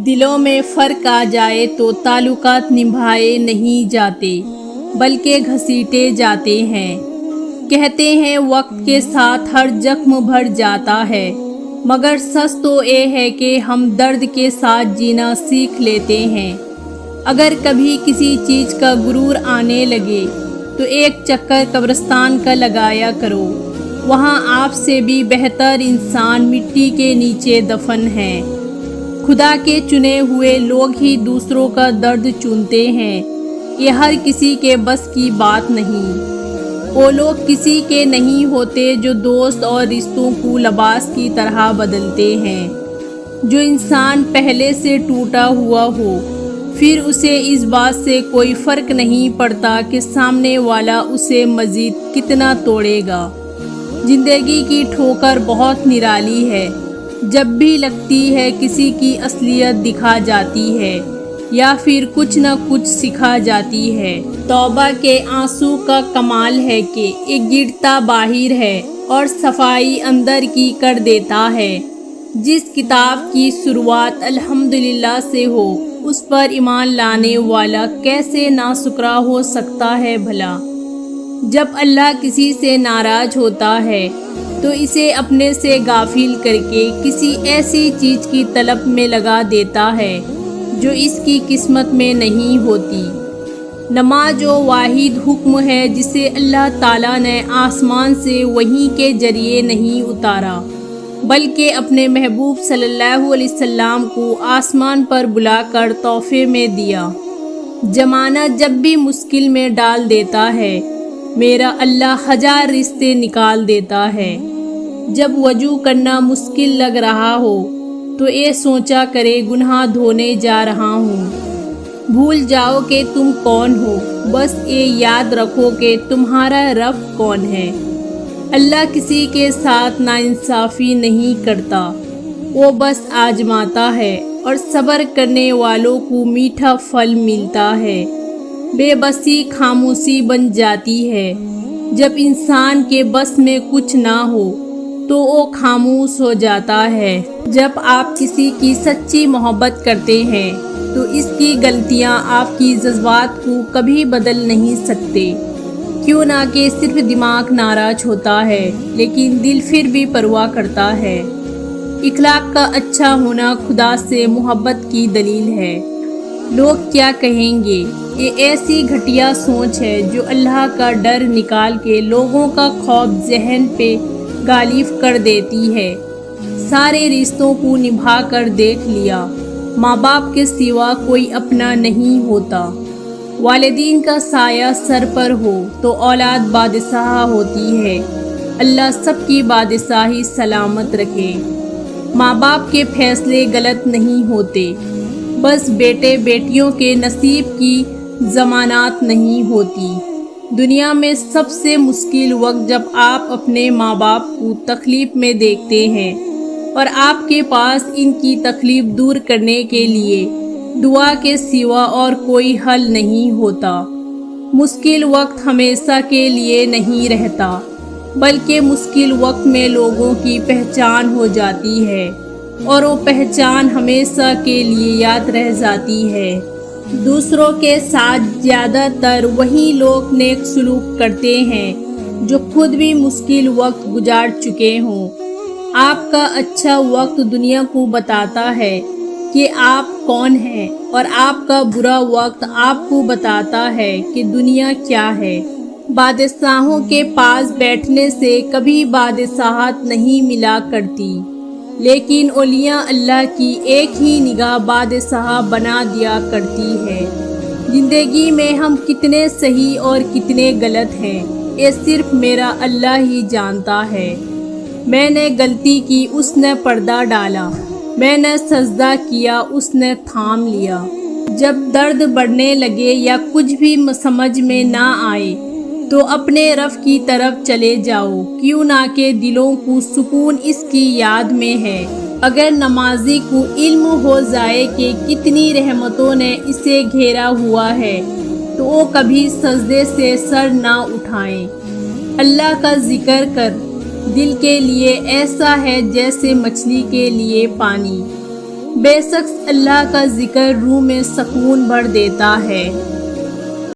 دلوں میں فرق آ جائے تو تعلقات نبھائے نہیں جاتے بلکہ گھسیٹے جاتے ہیں۔ کہتے ہیں وقت کے ساتھ ہر زخم بھر جاتا ہے، مگر سچ تو یہ ہے کہ ہم درد کے ساتھ جینا سیکھ لیتے ہیں۔ اگر کبھی کسی چیز کا غرور آنے لگے تو ایک چکر قبرستان کا لگایا کرو، وہاں آپ سے بھی بہتر انسان مٹی کے نیچے دفن ہیں۔ خدا کے چنے ہوئے لوگ ہی دوسروں کا درد چنتے ہیں، یہ ہر کسی کے بس کی بات نہیں۔ وہ لوگ کسی کے نہیں ہوتے جو دوست اور رشتوں کو لباس کی طرح بدلتے ہیں۔ جو انسان پہلے سے ٹوٹا ہوا ہو، پھر اسے اس بات سے کوئی فرق نہیں پڑتا کہ سامنے والا اسے مزید کتنا توڑے گا۔ زندگی کی ٹھوکر بہت نرالی ہے، جب بھی لگتی ہے کسی کی اصلیت دکھا جاتی ہے یا پھر کچھ نہ کچھ سکھا جاتی ہے۔ توبہ کے آنسو کا کمال ہے کہ یہ گرتا باہر ہے اور صفائی اندر کی کر دیتا ہے۔ جس کتاب کی شروعات الحمدللہ سے ہو، اس پر ایمان لانے والا کیسے ناشکرا ہو سکتا ہے بھلا؟ جب اللہ کسی سے ناراض ہوتا ہے تو اسے اپنے سے غافل کر کے کسی ایسی چیز کی طلب میں لگا دیتا ہے جو اس کی قسمت میں نہیں ہوتی۔ نماز وہ واحد حکم ہے جسے اللہ تعالیٰ نے آسمان سے وحی کے ذریعے نہیں اتارا، بلکہ اپنے محبوب صلی اللہ علیہ وسلم کو آسمان پر بلا کر تحفے میں دیا۔ زمانہ جب بھی مشکل میں ڈال دیتا ہے، میرا اللہ ہزار رشتے نکال دیتا ہے۔ جب وضو کرنا مشکل لگ رہا ہو تو یہ سوچا کرے گناہ دھونے جا رہا ہوں۔ بھول جاؤ کہ تم کون ہو، بس یہ یاد رکھو کہ تمہارا رب کون ہے۔ اللہ کسی کے ساتھ ناانصافی نہیں کرتا، وہ بس آزماتا ہے اور صبر کرنے والوں کو میٹھا پھل ملتا ہے۔ بے بسی خاموشی بن جاتی ہے۔ جب انسان کے بس میں کچھ نہ ہو تو وہ خاموش ہو جاتا ہے۔ جب آپ کسی کی سچی محبت کرتے ہیں تو اس کی غلطیاں آپ کی جذبات کو کبھی بدل نہیں سکتے، کیوں نہ کہ صرف دماغ ناراض ہوتا ہے لیکن دل پھر بھی پرواہ کرتا ہے۔ اخلاق کا اچھا ہونا خدا سے محبت کی دلیل ہے۔ لوگ کیا کہیں گے، یہ ایسی گھٹیا سوچ ہے جو اللہ کا ڈر نکال کے لوگوں کا خوف ذہن پہ غالب کر دیتی ہے۔ سارے رشتوں کو نبھا کر دیکھ لیا، ماں باپ کے سوا کوئی اپنا نہیں ہوتا۔ والدین کا سایہ سر پر ہو تو اولاد بادشاہ ہوتی ہے۔ اللہ سب کی بادشاہی سلامت رکھے۔ ماں باپ کے فیصلے غلط نہیں ہوتے، بس بیٹے بیٹیوں کے نصیب کی ضمانت نہیں ہوتی۔ دنیا میں سب سے مشکل وقت جب آپ اپنے ماں باپ کو تکلیف میں دیکھتے ہیں اور آپ کے پاس ان کی تکلیف دور کرنے کے لیے دعا کے سوا اور کوئی حل نہیں ہوتا۔ مشکل وقت ہمیشہ کے لیے نہیں رہتا، بلکہ مشکل وقت میں لوگوں کی پہچان ہو جاتی ہے اور وہ پہچان ہمیشہ کے لیے یاد رہ جاتی ہے۔ دوسروں کے ساتھ زیادہ تر وہی لوگ نیک سلوک کرتے ہیں جو خود بھی مشکل وقت گزار چکے ہوں۔ آپ کا اچھا وقت دنیا کو بتاتا ہے کہ آپ کون ہیں، اور آپ کا برا وقت آپ کو بتاتا ہے کہ دنیا کیا ہے۔ بادشاہوں کے پاس بیٹھنے سے کبھی بادشاہت نہیں ملا کرتی، لیکن اولیاء اللہ کی ایک ہی نگاہ بادشاہ بنا دیا کرتی ہے۔ زندگی میں ہم کتنے صحیح اور کتنے غلط ہیں، یہ صرف میرا اللہ ہی جانتا ہے۔ میں نے غلطی کی، اس نے پردہ ڈالا، میں نے سجدہ کیا، اس نے تھام لیا۔ جب درد بڑھنے لگے یا کچھ بھی سمجھ میں نہ آئے تو اپنے رب کی طرف چلے جاؤ، کیوں نہ کہ دلوں کو سکون اس کی یاد میں ہے۔ اگر نمازی کو علم ہو جائے کہ کتنی رحمتوں نے اسے گھیرا ہوا ہے تو وہ کبھی سجدے سے سر نہ اٹھائیں۔ اللہ کا ذکر کر، دل کے لیے ایسا ہے جیسے مچھلی کے لیے پانی۔ بے شک اللہ کا ذکر روح میں سکون بھر دیتا ہے۔